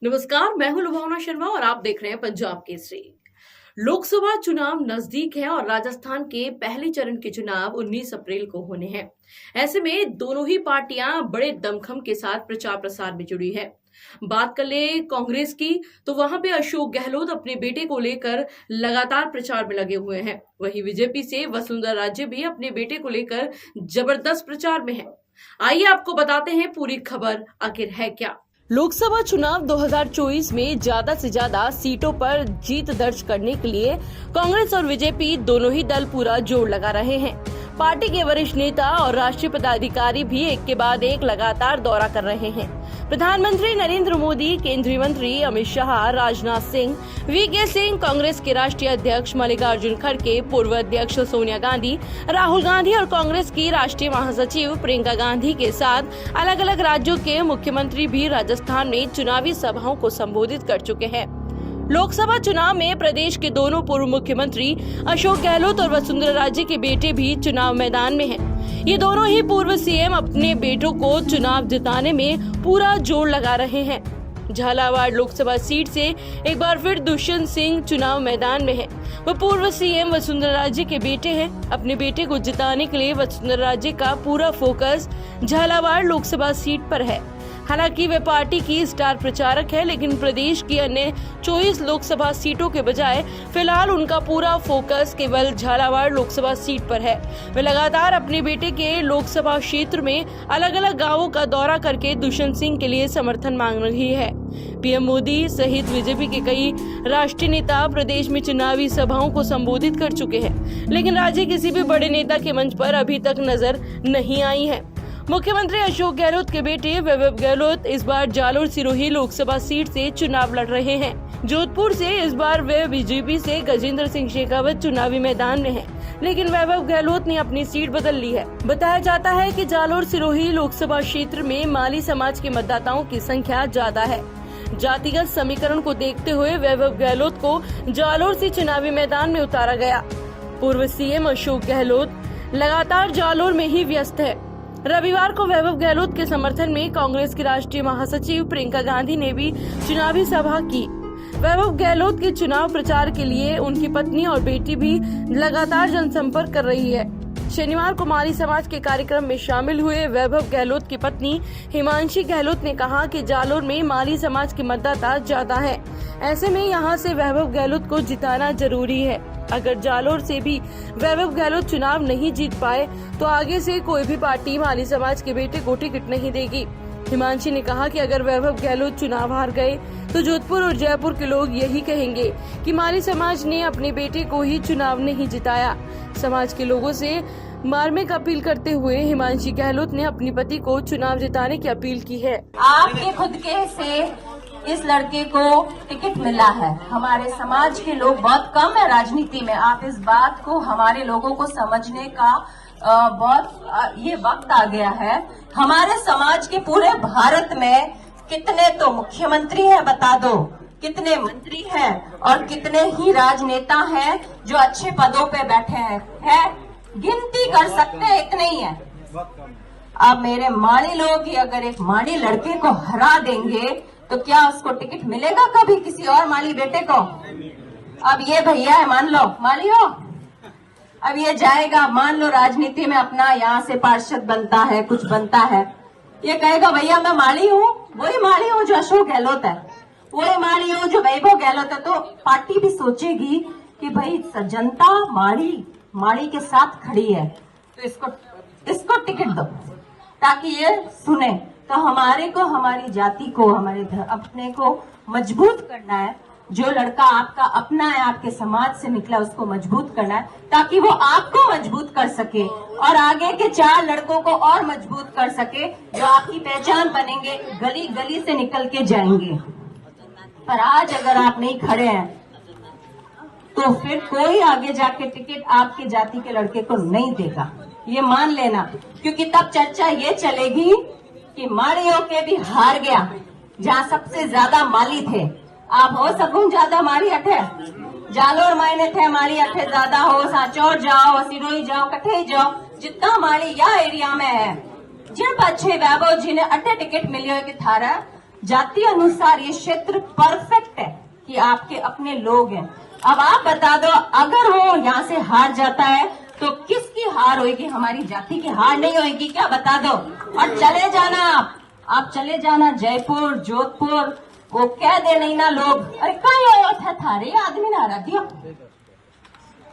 नमस्कार, मैं हूं लुभावना शर्मा और आप देख रहे हैं पंजाब केसरी। लोकसभा चुनाव नजदीक है और राजस्थान के पहले चरण के चुनाव 19 अप्रैल को होने हैं। ऐसे में दोनों ही पार्टियां बड़े दमखम के साथ प्रचार प्रसार में जुड़ी है। बात कर ले कांग्रेस की, तो वहां पे अशोक गहलोत अपने बेटे को लेकर लगातार प्रचार में लगे हुए हैं। वहीं बीजेपी से वसुंधरा राजे भी अपने बेटे को लेकर जबरदस्त प्रचार में है। आइए आपको बताते हैं पूरी खबर आखिर है क्या। लोकसभा चुनाव 2024 में ज्यादा से ज्यादा सीटों पर जीत दर्ज करने के लिए कांग्रेस और बीजेपी दोनों ही दल पूरा जोर लगा रहे हैं। पार्टी के वरिष्ठ नेता और राष्ट्रीय पदाधिकारी भी एक के बाद एक लगातार दौरा कर रहे हैं। प्रधानमंत्री नरेंद्र मोदी, केंद्रीय मंत्री अमित शाह, राजनाथ सिंह, वीके सिंह, कांग्रेस के राष्ट्रीय अध्यक्ष मल्लिकार्जुन खड़गे, पूर्व अध्यक्ष सोनिया गांधी, राहुल गांधी और कांग्रेस की राष्ट्रीय महासचिव प्रियंका गांधी के साथ अलग अलग राज्यों के मुख्यमंत्री भी राजस्थान में चुनावी सभाओं को संबोधित कर चुके हैं। लोकसभा चुनाव में प्रदेश के दोनों पूर्व मुख्यमंत्री अशोक गहलोत और वसुंधरा राजे के बेटे भी चुनाव मैदान में हैं। ये दोनों ही पूर्व सीएम अपने बेटों को चुनाव जिताने में पूरा जोर लगा रहे हैं। झालावाड़ लोकसभा सीट से एक बार फिर दुष्यंत सिंह चुनाव मैदान में है। वो पूर्व सीएम वसुंधरा राजे के बेटे हैं। अपने बेटे को जिताने के लिए वसुंधरा राजे का पूरा फोकस झालावाड़ लोकसभा सीट पर है। हालांकि वे पार्टी की स्टार प्रचारक है, लेकिन प्रदेश की अन्य 24 लोकसभा सीटों के बजाय फिलहाल उनका पूरा फोकस केवल झालावाड़ लोकसभा सीट पर है। वे लगातार अपने बेटे के लोकसभा क्षेत्र में अलग अलग गांवों का दौरा करके दुष्यंत सिंह के लिए समर्थन मांग रही है। पीएम मोदी सहित बीजेपी के कई राष्ट्रीय नेता प्रदेश में चुनावी सभाओं को संबोधित कर चुके हैं, लेकिन राज्य किसी भी बड़े नेता के मंच पर अभी तक नजर नहीं आई है। मुख्यमंत्री अशोक गहलोत के बेटे वैभव गहलोत इस बार जालोर सिरोही लोकसभा सीट से चुनाव लड़ रहे हैं। जोधपुर से इस बार वे बीजेपी से गजेंद्र सिंह शेखावत चुनावी मैदान में हैं, लेकिन वैभव गहलोत ने अपनी सीट बदल ली है। बताया जाता है कि जालोर सिरोही लोकसभा क्षेत्र में माली समाज के मतदाताओं की संख्या ज्यादा है। जातिगत समीकरण को देखते हुए वैभव गहलोत को जालोर से चुनावी मैदान में उतारा गया। पूर्व सीएम अशोक गहलोत लगातार जालोर में ही व्यस्त है। रविवार को वैभव गहलोत के समर्थन में कांग्रेस की राष्ट्रीय महासचिव प्रियंका गांधी ने भी चुनावी सभा की। वैभव गहलोत के चुनाव प्रचार के लिए उनकी पत्नी और बेटी भी लगातार जनसंपर्क कर रही है। शनिवार को माली समाज के कार्यक्रम में शामिल हुए वैभव गहलोत की पत्नी हिमांशी गहलोत ने कहा कि जालोर में माली समाज के मतदाता ज्यादा हैं। ऐसे में यहां से वैभव गहलोत को जिताना जरूरी है। अगर जालोर से भी वैभव गहलोत चुनाव नहीं जीत पाए तो आगे से कोई भी पार्टी माली समाज के बेटे को टिकट नहीं देगी। हिमांशी ने कहा कि अगर वैभव गहलोत चुनाव हार गए तो जोधपुर और जयपुर के लोग यही कहेंगे कि माली समाज ने अपने बेटे को ही चुनाव नहीं जिताया। समाज के लोगों से मार्मिक अपील करते हुए हिमांशी गहलोत ने अपनी पति को चुनाव जिताने की अपील की है। आपके खुद के से इस लड़के को टिकट मिला है। हमारे समाज के लोग बहुत कम है राजनीति में। आप इस बात को हमारे लोगों को समझने का बहुत ये वक्त आ गया है। हमारे समाज के पूरे भारत में कितने तो मुख्यमंत्री हैं बता दो, कितने मंत्री हैं और कितने ही राजनेता हैं जो अच्छे पदों पे बैठे हैं गिनती कर सकते हैं, इतने ही है। अब मेरे माली लोग ही अगर एक माली लड़के को हरा देंगे तो क्या उसको टिकट मिलेगा कभी किसी और माली बेटे को? अब ये भैया है, मान लो माली हो, अब ये जाएगा, मान लो राजनीति में अपना यहाँ से पार्षद बनता है, कुछ बनता है, ये कहेगा भैया मैं माली हूँ, वही माली हूँ जो अशोक गहलोत है, वही माली हूँ जो वैभव गहलोत है। तो पार्टी भी सोचेगी कि भाई जनता माली के साथ खड़ी है तो इसको टिकट दो ताकि ये सुने। तो हमारे को, हमारी जाति को, हमारे अपने को मजबूत करना है। जो लड़का आपका अपना है, आपके समाज से निकला, उसको मजबूत करना है ताकि वो आपको मजबूत कर सके और आगे के 4 लड़कों को और मजबूत कर सके जो आपकी पहचान बनेंगे, गली गली से निकल के जाएंगे। पर आज अगर आप नहीं खड़े हैं तो फिर कोई आगे जाके टिकट आपके जाति के लड़के को नहीं देगा, ये मान लेना। क्योंकि तब चर्चा ये चलेगी कि मालियों के भी हार गया, जहाँ सबसे ज्यादा माली थे। आप हो सकूं ज्यादा माली अठे जालोर मायने थे, माली अठे ज्यादा हो, सांचौर जाओ, सिरोही जाओ, कठे जाओ, जितना माली या एरिया में है, जिन अच्छे वैभव जी ने अठे टिकट मिलियो कि थारा जाति अनुसार ये क्षेत्र परफेक्ट है कि आपके अपने लोग हैं। अब आप बता दो, अगर वो यहाँ से हार जाता है तो किसकी हार होगी? हमारी जाति की हार नहीं होगी क्या? बता दो। और चले जाना आप चले जाना जयपुर, जोधपुर, वो कह दे नहीं ना लोग, अरे कहीं और था थारे आदमी ने हरा दिया,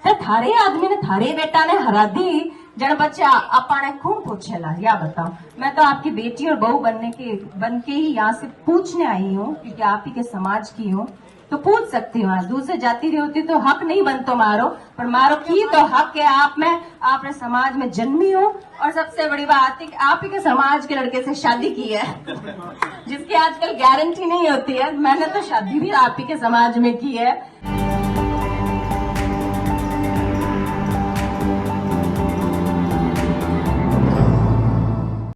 तो थारे आदमी ने, थारे बेटा ने हरा दी। जन बच्चा अपने खून पूछेला, या बताओ। मैं तो आपकी बेटी और बहू बन के ही यहाँ से पूछने आई हूँ, क्योंकि आप ही के समाज की हूँ, तो पूछ सकती हूँ। दूसरे जाति रही होती तो हक नहीं बनतो मारो, पर मारो की तो हक है आप में। आपने समाज में जन्मी हो, और सबसे बड़ी बात है कि आप ही के समाज के लड़के से शादी की है, जिसकी आजकल गारंटी नहीं होती है। मैंने तो शादी भी आप ही के समाज में की है।